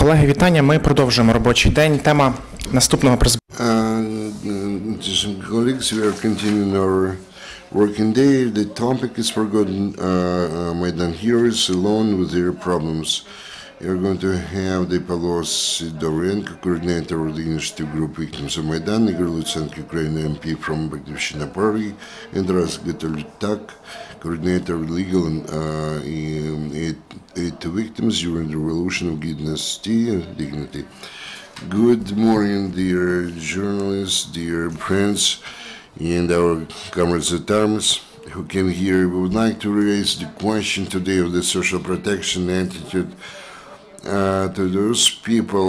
Колеги, вітання. Ми продовжуємо робочий день. Тема наступного Colleagues, we are continuing our working day. The topic is forgotten Maidan heroes alone with their problems. We are going to have the Pavlo Sydorenko, coordinator of the initiative group Victims of Maidan, Igor Lutsenko, Ukrainian MP from Batkivshchina party, and Hatalyatak, coordinator of legal aid to victims during the Revolution of Gidnosti and dignity. Good morning, dear journalists, dear friends, and our comrades at arms who came here. We would like to raise the question today of the social protection attitude to those people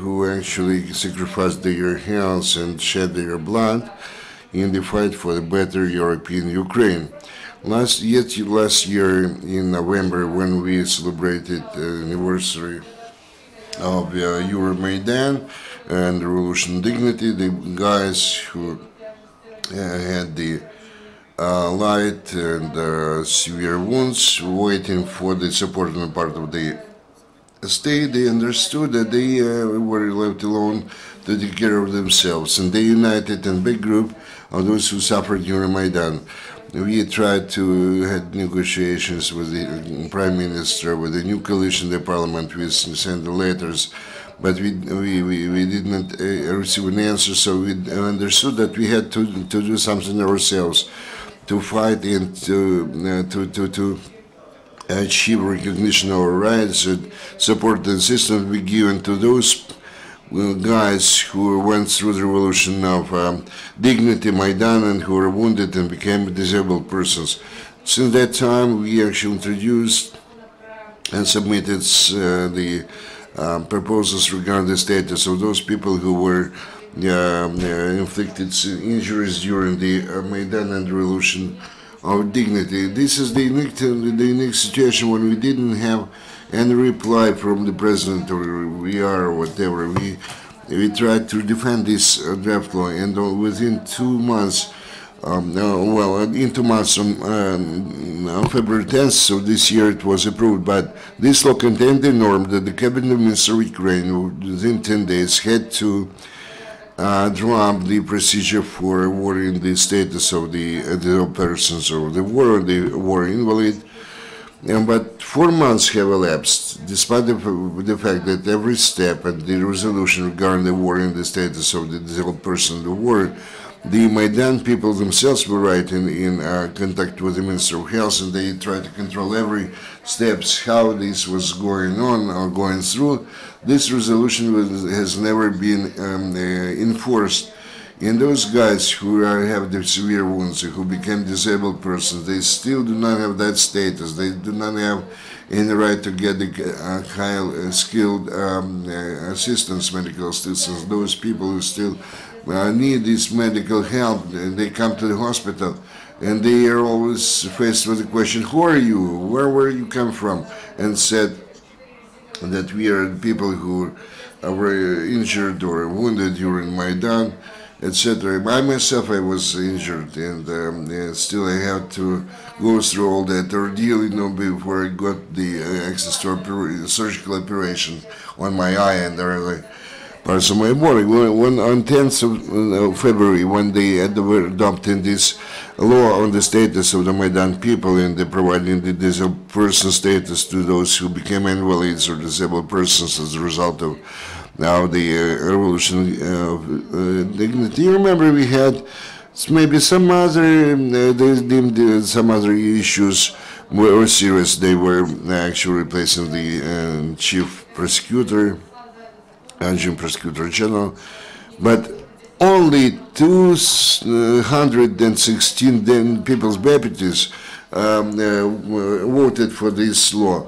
who actually sacrificed their health and shed their blood in the fight for a better European Ukraine. Last year in November, when we celebrated the anniversary of Euromaidan and Revolution Dignity, the guys who had the light and severe wounds waiting for the support on the part of the state, they understood that they were left alone to take care of themselves, and they united in big group of those who suffered during Maidan. We tried to have negotiations with the Prime Minister, with the new coalition in the parliament. We sent the letters, but we did not receive an answer, so we understood that we had to do something ourselves, to fight and to achieve recognition of our rights and support the system we given to those guys who went through the revolution of dignity, Maidan, and who were wounded and became disabled persons. Since that time, we actually introduced and submitted the proposals regarding the status of those people who were inflicted injuries during the Maidan and revolution of dignity. This is the unique situation when we didn't have any reply from the president or VR or whatever. We tried to defend this draft law, and within 2 months, in 2 months on February 10th of this year, it was approved. But this law contained the norm that the cabinet minister of Ukraine within 10 days had to drop the procedure for awarding the status of the persons of the war invalid. But 4 months have elapsed, despite the fact that every step and the resolution regarding the war and the status of the disabled person of the war, the Maidan people themselves were right in contact with the Minister of Health, and they tried to control every steps how this was going on or going through. This resolution has never been enforced. And those guys who have the severe wounds, who became disabled persons, they still do not have that status. They do not have any right to get the high-skilled assistance, medical assistance. Those people who still need this medical help, they come to the hospital, and they are always faced with the question, who are you? Where you come from? And said that we are people who were injured or wounded during Maidan, etc. I myself, I was injured, and still I had to go through all that ordeal, before I got the access to a surgical operation on my eye and early parts of my body. When on 10th of February, when they were adopting this law on the status of the Maidan people and they providing the disabled person status to those who became invalids or disabled persons as a result of now the revolution of dignity. You remember we had maybe some other some other issues more serious. They were actually replacing the chief prosecutor, Adjunct Prosecutor General, but only 216 people's deputies voted for this law.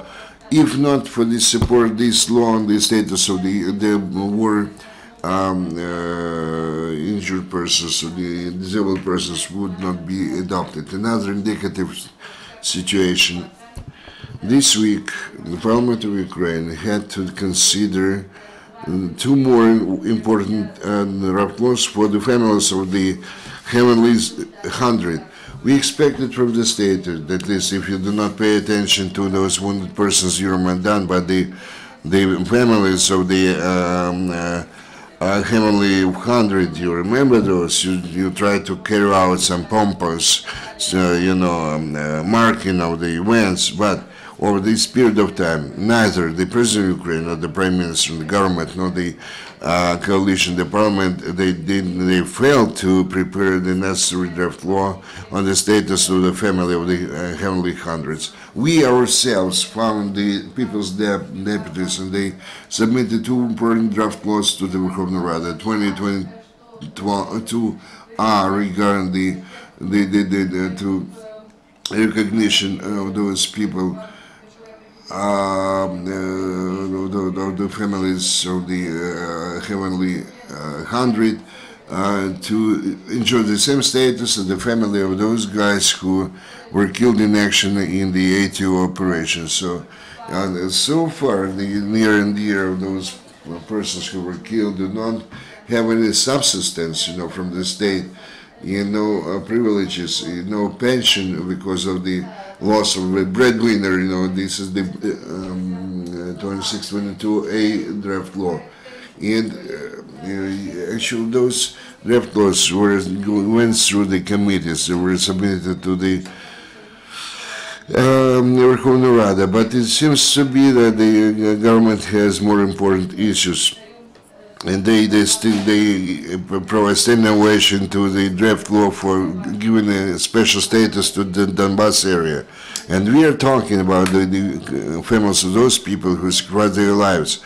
If not for the support, this law on the status of the war injured persons or the disabled persons would not be adopted. Another indicative situation. This week, the Parliament of Ukraine had to consider 2 more important draft laws for the families of the Heavenly 100. We expected from the state that at least if you do not pay attention to those wounded persons Euromaidan, but the the families of the Heavenly 100. You remember those? You try to carry out some pompous, marking of the events, but over this period of time, neither the President of Ukraine, nor the Prime Minister, the government, nor the coalition, the parliament, they failed to prepare the necessary draft law on the status of the family of the Heavenly Hundreds. We ourselves found the people's deputies, and they submitted two important draft laws to the Verkhovna Rada, 2022 regarding the recognition of those people, the families of the Heavenly 100, to enjoy the same status as the family of those guys who were killed in action in the ATO operation. So, so far, the near and dear of those persons who were killed do not have any subsistence, from the state, no privileges, no pension because of the loss of a breadwinner. This is the 2622A draft law, and actually those draft laws went through the committees. They were submitted to the Verkhovna Rada, but it seems to be that the government has more important issues, and they provide standing ovation to the draft law for giving a special status to the Donbass area. And we are talking about the families of those people who sacrificed their lives.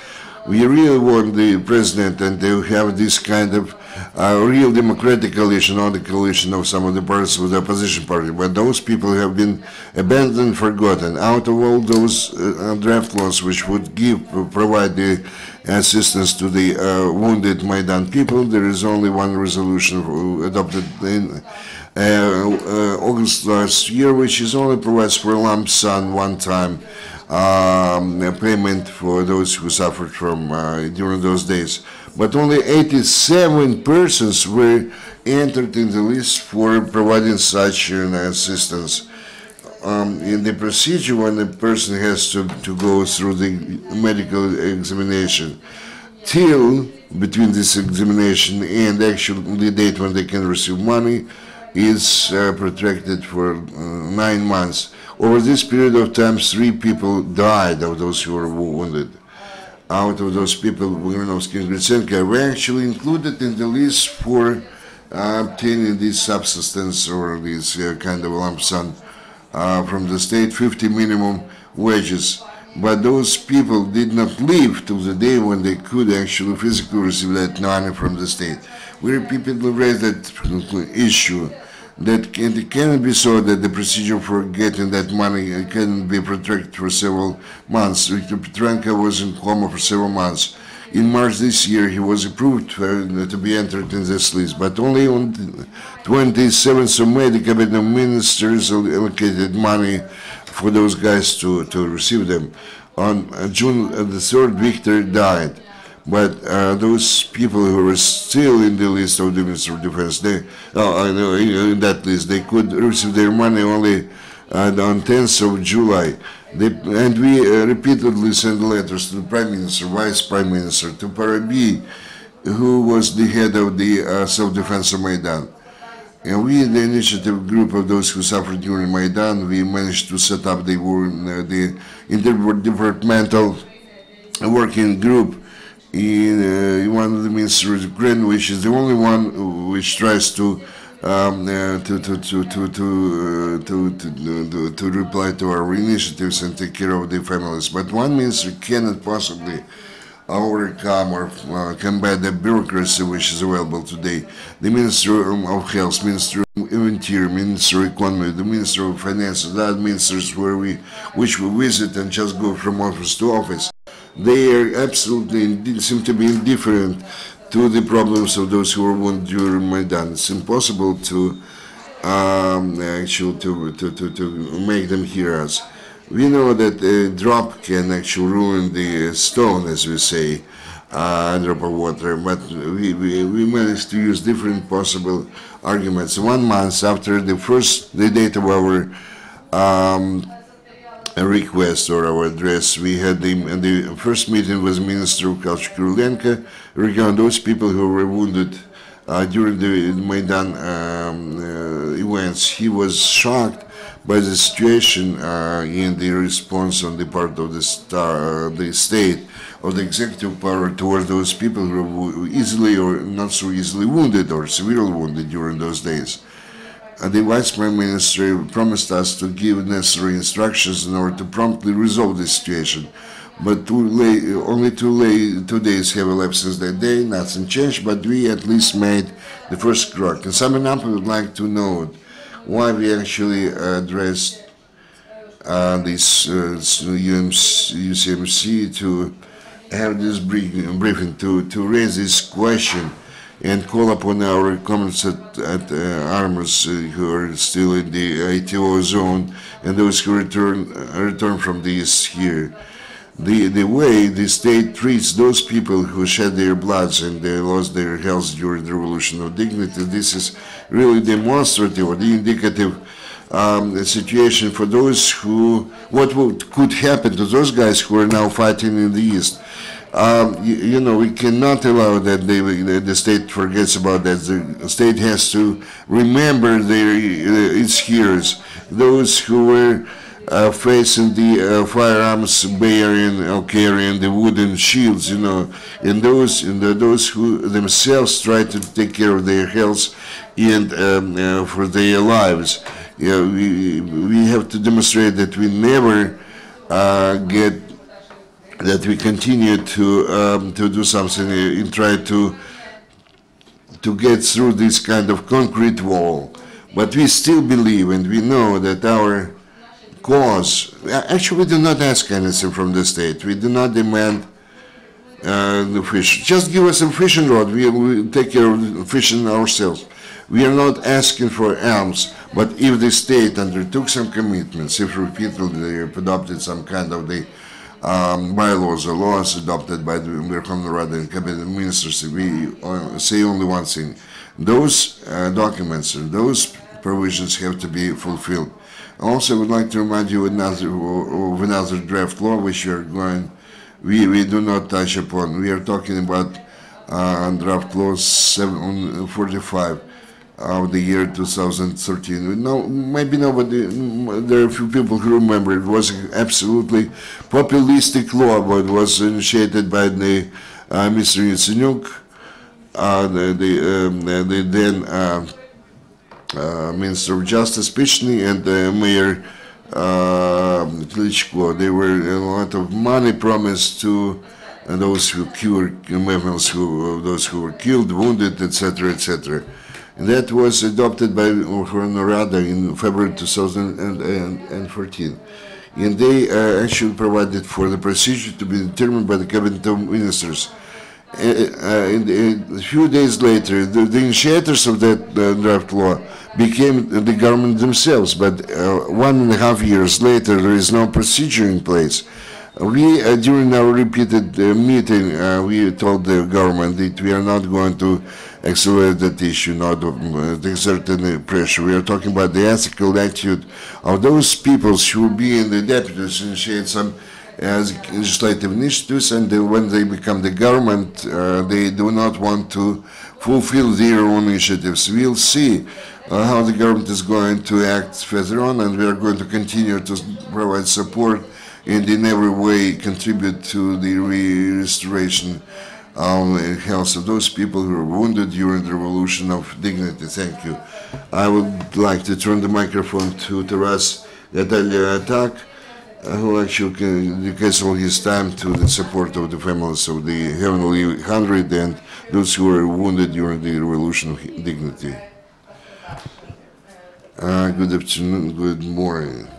We really want the president and to have this kind of real democratic coalition, not the coalition of some of the parties of the opposition party. But those people have been abandoned, forgotten. Out of all those draft laws which would provide the assistance to the wounded Maidan people, there is only one resolution adopted in August last year, which is only provides for a lump sum one-time payment for those who suffered from during those days. But only 87 persons were entered in the list for providing such assistance. In the procedure, when the person has to go through the medical examination, till between this examination and actually the date when they can receive money is protracted for 9 months. Over this period of time, 3 people died of those who were wounded. Out of those people, Igor Lutsenko were actually included in the list for obtaining this subsistence or this kind of lump sum from the state, 50 minimum wages. But those people did not live till the day when they could actually physically receive that money from the state. We repeatedly raised that issue, that it cannot be so that the procedure for getting that money can be protracted for several months. Viktor Petrenko was in coma for several months. In March this year, he was approved to be entered in this list, but only on 27th of May, the cabinet ministers allocated money for those guys to receive them. On June the 3rd, Victor died. But those people who were still in the list of the Minister of Defense, in that list, they could receive their money only on 10th of July. And we repeatedly sent letters to the Prime Minister, Vice Prime Minister, to Parabi, who was the head of the self-defense of Maidan. And we, the initiative group of those who suffered during Maidan, we managed to set up the interdepartmental working group in one of the ministries of Ukraine, which is the only one which tries to reply to our initiatives and take care of the families. But one ministry cannot possibly overcome or combat the bureaucracy which is available today. The Ministry of Health, Ministry of Interior, Ministry of Economy, the Ministry of Finance, the other ministers which we visit and just go from office to office, they are absolutely seem to be indifferent to the problems of those who were wounded during Maidan. It's impossible to actually to make them hear us. We know that a drop can actually ruin the stone, as we say, a drop of water, but we managed to use different possible arguments. 1 month after the date of our a request or our address. We had the first meeting with Minister of Culture Kurylenko regarding those people who were wounded during the Maidan events. He was shocked by the situation in the response on the part of the state, of the executive power toward those people who were easily or not so easily wounded or severely wounded during those days. The Vice Prime Minister promised us to give necessary instructions in order to promptly resolve the situation. But only 2 days have elapsed since that day, nothing changed, but we at least made the first crack. In summing up, I would like to note why we actually addressed this UCMC to have this briefing, to raise this question and call upon our comments at armors who are still in the ITO zone and those who return from the east here. The way the state treats those people who shed their bloods and they lost their health during the Revolution of Dignity, this is really demonstrative or the indicative situation for those who, could happen to those guys who are now fighting in the East. You know, we cannot allow that the state forgets about that. The state has to remember its heroes, those who were facing the firearms bearing or carrying the wooden shields, you know, and those who themselves try to take care of their health and for their lives. You know, we have to demonstrate that we never that we continue to do something and try to get through this kind of concrete wall. But we still believe and we know that our cause, actually we do not ask anything from the state. We do not demand the fish. Just give us a fishing rod. We take care of the fishing ourselves. We are not asking for alms, but if the state undertook some commitments, if repeatedly they adopted some kind of the bylaws or laws adopted by the Verkhovna Rada and cabinet ministers, we say only one thing: those documents and those provisions have to be fulfilled. Also, I would like to remind you of another draft law which we do not touch upon. We are talking about draft law 745 of the year 2013. Now, maybe nobody, there are a few people who remember it was absolutely populistic law, but it was initiated by the Mr. Lutsenko, the then Minister of Justice Pichny and Mayor Klitschko. There were a lot of money promised to those who cured criminals, those who were killed, wounded, etc., etc. And that was adopted by Verkhovna Rada in February 2014. And they actually provided for the procedure to be determined by the cabinet of ministers. A few days later, the initiators of that draft law became the government themselves, but 1.5 years later, there is no procedure in place. We, during our repeated meeting, we told the government that we are not going to accelerate that issue, not exert any pressure. We are talking about the ethical attitude of those people who will be in the deputies, initiate some legislative initiatives, and when they become the government, they do not want to fulfill their own initiatives. We'll see how the government is going to act further on, and we are going to continue to provide support and in every way contribute to the restoration of the health of those people who were wounded during the Revolution of Dignity. Thank you. I would like to turn the microphone to Taras Hatalyatak, who actually dedicates all his time to the support of the families of the Heavenly 100 and those who were wounded during the Revolution of Dignity. Good afternoon, good morning.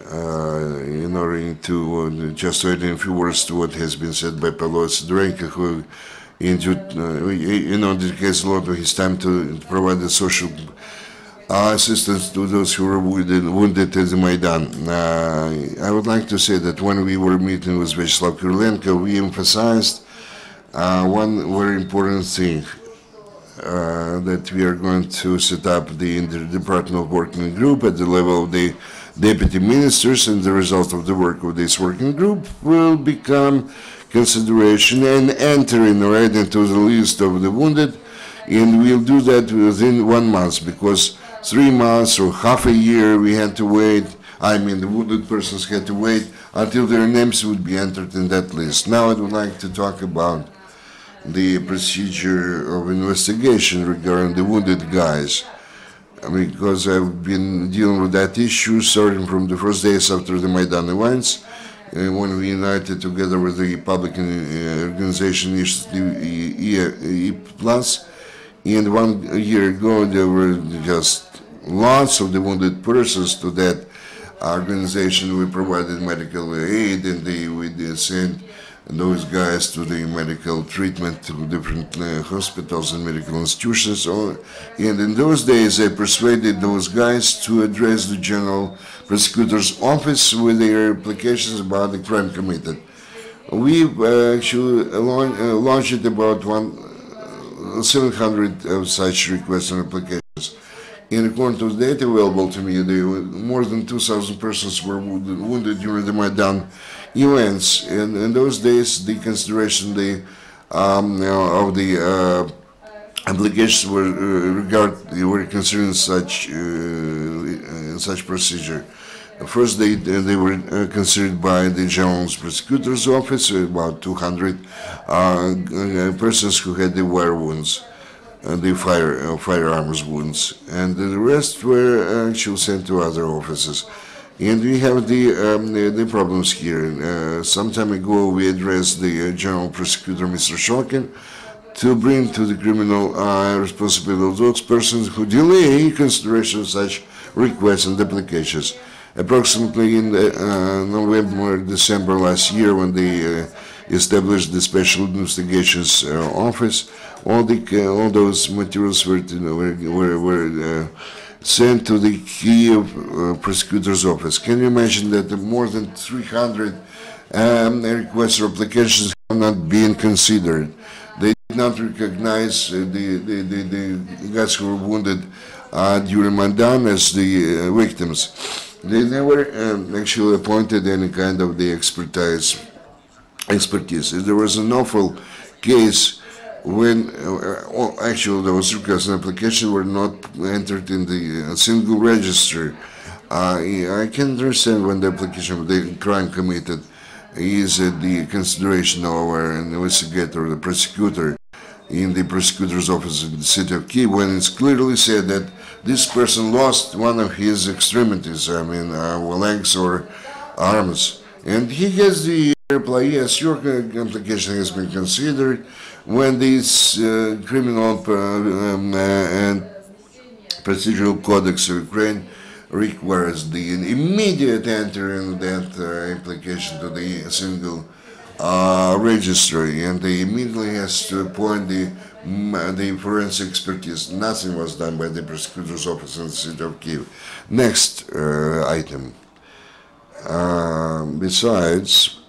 In order to just add a few words to what has been said by Pavlo Sydorenko, who dedicates a lot of his time to provide the social assistance to those who were wounded at the Maidan. I would like to say that when we were meeting with Vyacheslav Kurylenko, we emphasized one very important thing, that we are going to set up the interdepartmental working group at the level of the deputy ministers, and the result of the work of this working group will become consideration and entering right into the list of the wounded, and we'll do that within 1 month, because 3 months or half a year we had to wait. I mean, the wounded persons had to wait until their names would be entered in that list. Now I would like to talk about the procedure of investigation regarding the wounded guys, because I've been dealing with that issue starting from the first days after the Maidan events, when we united together with the public organization initiative E+, and 1 year ago there were just lots of the wounded persons to that organization. We provided medical aid, and we sent those guys to the medical treatment to different hospitals and medical institutions. And in those days, I persuaded those guys to address the General Prosecutor's Office with their applications about the crime committed. We actually launched about 700 of such requests and applications. And according to the data available to me, more than 2,000 persons were wounded during the Maidan events. And in those days, the consideration of the applications were considering such procedure. First, they were considered by the General Prosecutor's Office, about 200 persons who had the wire wounds, the firearms wounds, and the rest were actually sent to other offices. And we have the problems here. Some time ago, we addressed the General Prosecutor, Mr. Shokin, to bring to the criminal responsibility of those persons who delay consideration of such requests and applications. Approximately in November, December last year, when they established the Special Investigations Office, all those materials were sent to the Kiev Prosecutor's Office. Can you imagine that more than 300 requests or applications have not been considered? They did not recognize the guys who were wounded during Maidan as the victims. They never actually appointed any kind of the expertise. There was an awful case when actually those requests and applications were not entered in the single register. I can understand when the application of the crime committed is at the consideration of our investigator, the prosecutor, in the prosecutor's office in the city of Kiev, when it's clearly said that this person lost one of his extremities, I mean legs or arms, and he has the reply, yes, your application has been considered. When this criminal and procedural codex of Ukraine requires the immediate entering that application to the single registry, and they immediately has to appoint the forensic expertise. Nothing was done by the prosecutor's office in the city of Kiev. Next item. Besides,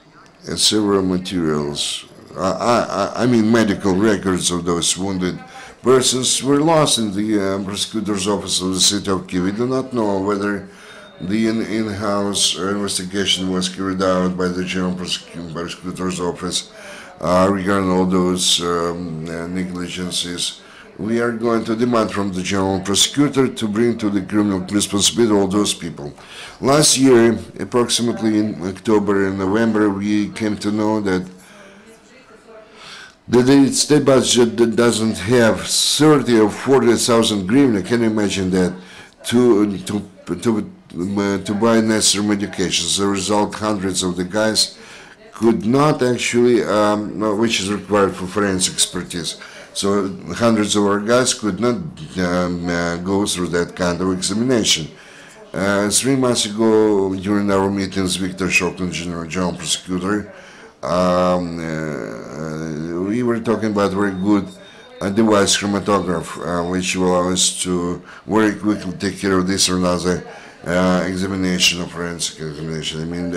several materials, I mean medical records of those wounded persons were lost in the prosecutor's office of the city of Kiev. We do not know whether the in-house investigation was carried out by the General Prosecutor's Office regarding all those negligences. We are going to demand from the General Prosecutor to bring to the criminal responsibility all those people. Last year, approximately in October and November, we came to know that the state budget doesn't have 30 or 40,000 hryvnia. Can you imagine that? To buy necessary medications. As a result, hundreds of the guys could not actually, which is required for forensic expertise. So hundreds of our guys could not go through that kind of examination. 3 months ago, during our meetings, Victor Shokin, General Prosecutor, we were talking about very good device chromatograph, which will allow us to very quickly take care of this or another examination of forensic examination. I mean,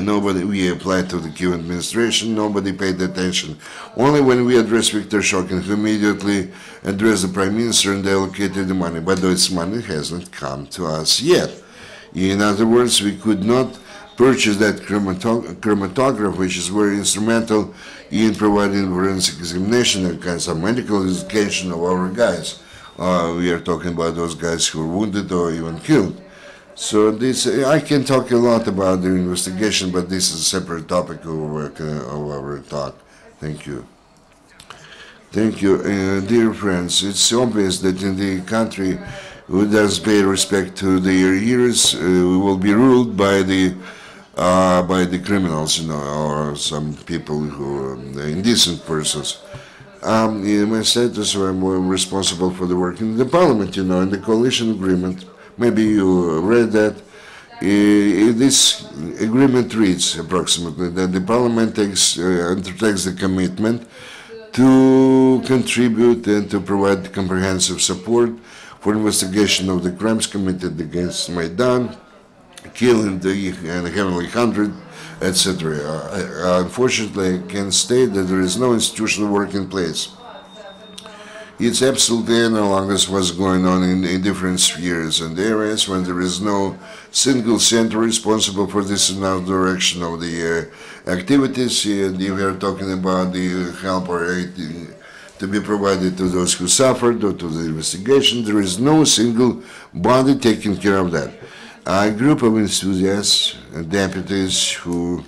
nobody, we applied to the Kiev administration, nobody paid attention. Only when we addressed Victor Shokin, who immediately addressed the Prime Minister and they allocated the money, but this money hasn't come to us yet. In other words, we could not purchase that chromatograph, which is very instrumental in providing forensic examination and kind of medical education of our guys. We are talking about those guys who were wounded or even killed. So this, I can talk a lot about the investigation, but this is a separate topic of our talk. Thank you. Thank you, dear friends. It's obvious that in the country who does pay respect to their years, we will be ruled by the criminals, or some people who are indecent persons. In my status, I'm responsible for the work in the parliament, in the coalition agreement. Maybe you read that. This agreement reads approximately that the parliament undertakes the commitment to contribute and to provide comprehensive support for investigation of the crimes committed against Maidan, killing the Heavenly Hundred, etc. Unfortunately, I can state that there is no institutional work in place. It's absolutely analogous what's going on in different spheres and areas when there is no single center responsible for this and now direction of the activities. And if we are talking about the help or aid to be provided to those who suffered or to the investigation, there is no single body taking care of that. A group of enthusiasts and deputies who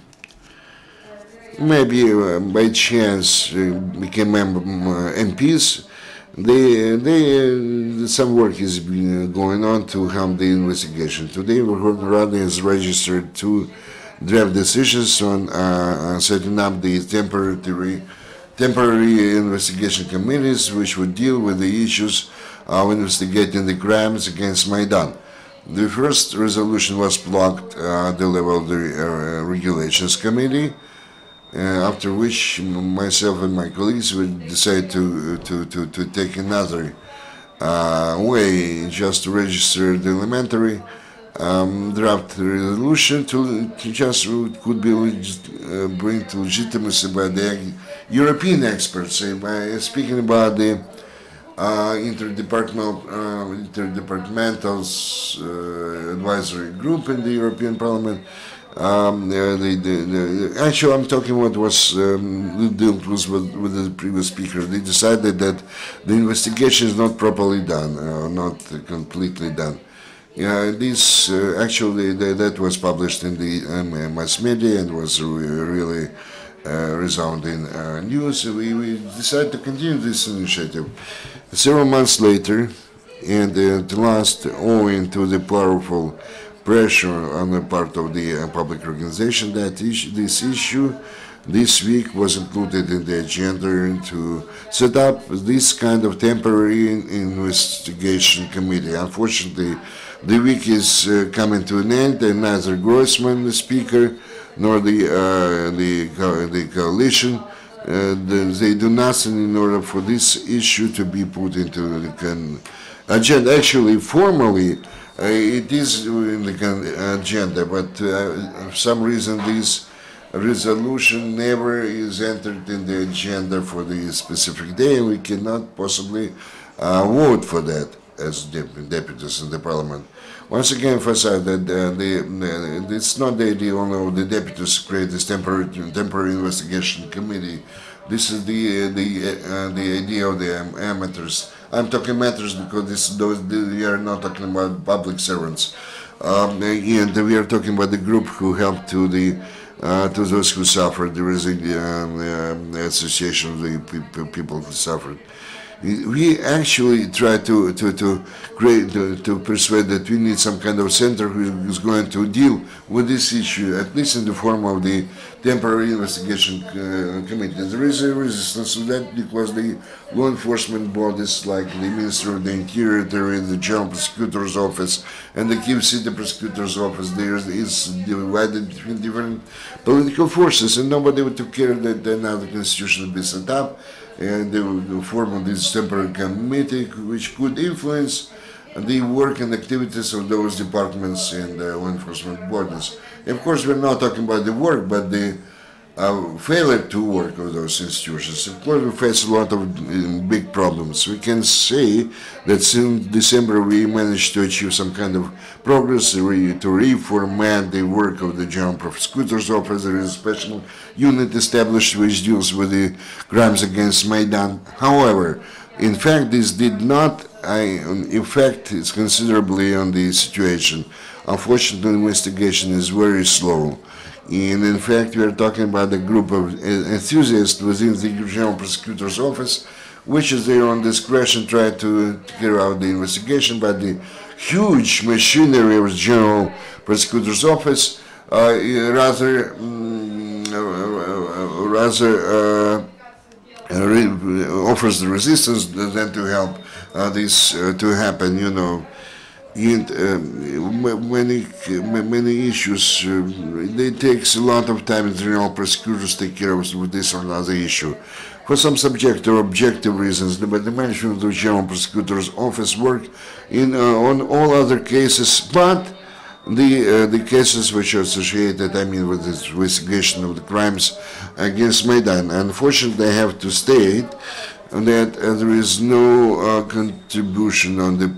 maybe by chance became MPs, some work is going on to help the investigation. Today, Rada has registered 2 draft decisions on setting up the temporary investigation committees, which would deal with the issues of investigating the crimes against Maidan. The first resolution was blocked at the level of the Regulations Committee, after which myself and my colleagues would decide to take another way, just to register the elementary draft resolution to just could be bring to legitimacy by the European experts. By speaking about the interdepartmental advisory group in the European Parliament. Actually, I'm talking what was dealt with the previous speaker. They decided that the investigation is not properly done, not completely done. This actually that was published in the mass media and was really resounding news. We decided to continue this initiative. Several months later, and at last, owing to the powerful pressure on the part of the public organization, that this issue this week was included in the agenda to set up this kind of temporary investigation committee. Unfortunately, the week is coming to an end, and neither Grossman, the speaker, nor the coalition, they do nothing in order for this issue to be put into the agenda. Actually, formally, it is in the agenda, but for some reason this resolution never is entered in the agenda for the specific day, and we cannot possibly vote for that as deputies in the parliament. Once again, emphasize that it's not the idea only of the deputies to create this temporary investigation committee. This is the idea of the amateurs. I'm talking amateurs because we are not talking about public servants, and we are talking about the group who helped to those who suffered. There is the association of the people who suffered. We actually try to persuade that we need some kind of center who is going to deal with this issue, at least in the form of the temporary investigation committee. There is a resistance to that because the law enforcement bodies like the Ministry of the Interior, the General Prosecutor's Office, and the Kyiv City Prosecutor's Office, there is divided between different political forces, and nobody took care that another constitution would be set up, and they will form this temporary committee which could influence the work and activities of those departments and law enforcement bodies. Of course, we're not talking about the work, but the failure to work with those institutions. Of course, we face a lot of big problems. We can say that since December we managed to achieve some kind of progress to reformat the work of the General Prosecutor's Office. There is a special unit established which deals with the crimes against Maidan. However, in fact, this did not affect considerably on the situation. Unfortunately, the investigation is very slow. And in fact, we are talking about a group of enthusiasts within the General Prosecutor's Office, which is their own discretion, try to carry out the investigation, but the huge machinery of the General Prosecutor's Office rather offers the resistance than to help this to happen, you know. And many issues, it takes a lot of time the General Prosecutors take care of this or another issue. For some subjective or objective reasons, but the management of the General Prosecutor's Office work on all other cases, but the cases which are associated, with the investigation of the crimes against Maidan. Unfortunately, I have to state that there is no contribution on the,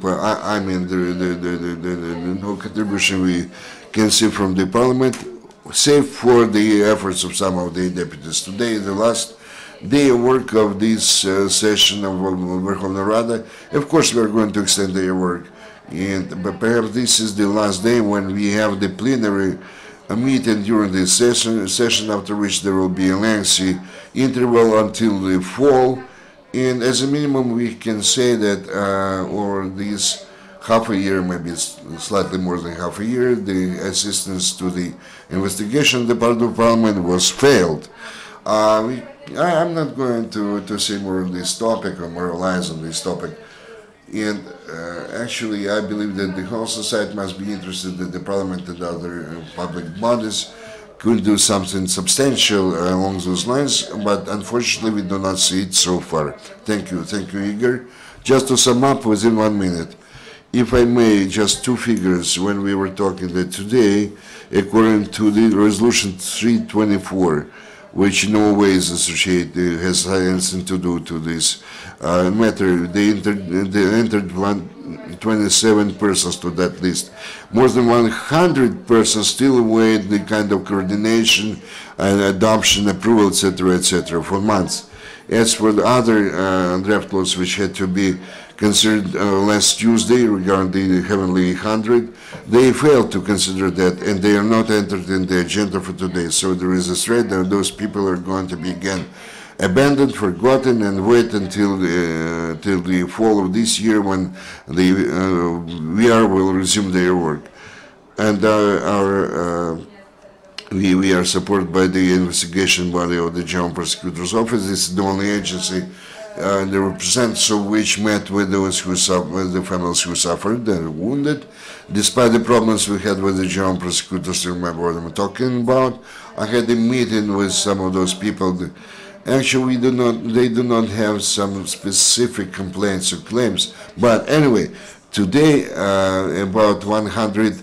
no contribution we can see from the parliament, save for the efforts of some of the deputies. Today, the last day of work of this session of Verkhovna Rada. Of course, we are going to extend their work, but perhaps this is the last day when we have the plenary meeting during this session, after which there will be a lengthy interval until the fall. And as a minimum, we can say that over this half a year, maybe slightly more than half a year, the assistance to the investigation of the part of Parliament was failed. I'm not going to say more on this topic or moralize on this topic. And actually, I believe that the whole society must be interested that the Parliament and other public bodies could do something substantial along those lines, but unfortunately we do not see it so far. Thank you, Igor. Just to sum up within 1 minute, if I may, just two figures when we were talking that today, according to the resolution 324, which in no way is associated, has anything to do to this matter, they entered 27 persons to that list. More than 100 persons still await the kind of coordination and adoption, approval, etc., for months. As for the other draft laws which had to be considered last Tuesday regarding the Heavenly 100, they failed to consider that, and they are not entered in the agenda for today. So there is a threat that those people are going to be again abandoned, forgotten, and wait until the fall of this year when the VR will resume their work. And we are supported by the investigation body of the General Prosecutor's Office. This is the only agency the representatives of which met with those who with the families who suffered and wounded. Despite the problems we had with the General Prosecutors, you remember what I'm talking about. I had a meeting with some of those people. Actually, they do not have some specific complaints or claims. But anyway, today about 100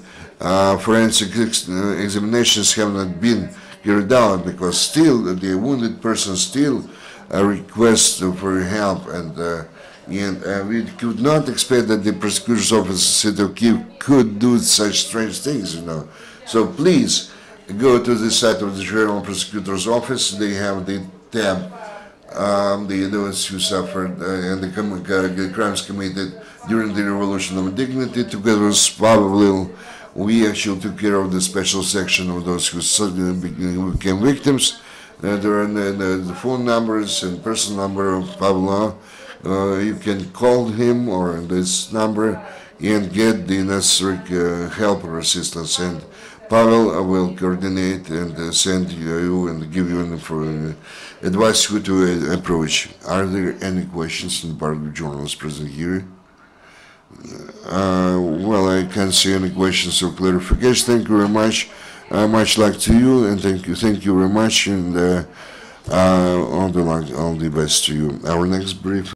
forensic examinations have not been carried out because still the wounded person still request for help, and we could not expect that the prosecutor's office in the city of Kyiv could do such strange things, you know. So please go to the site of the General Prosecutor's Office. They have the tab, those who suffered and the crimes committed during the Revolution of Dignity. Together with Pavlo, we actually took care of the special section of those who became victims. There are the phone numbers and personal number of Pavlo. You can call him or this number and get the necessary help or assistance. And Pavel will coordinate and send you and give you advice who to approach. Are there any questions on the part of the journalists present here? Well, I can't see any questions or clarification. Thank you very much. Much luck to you, and thank you very much, and all the best to you. Our next brief.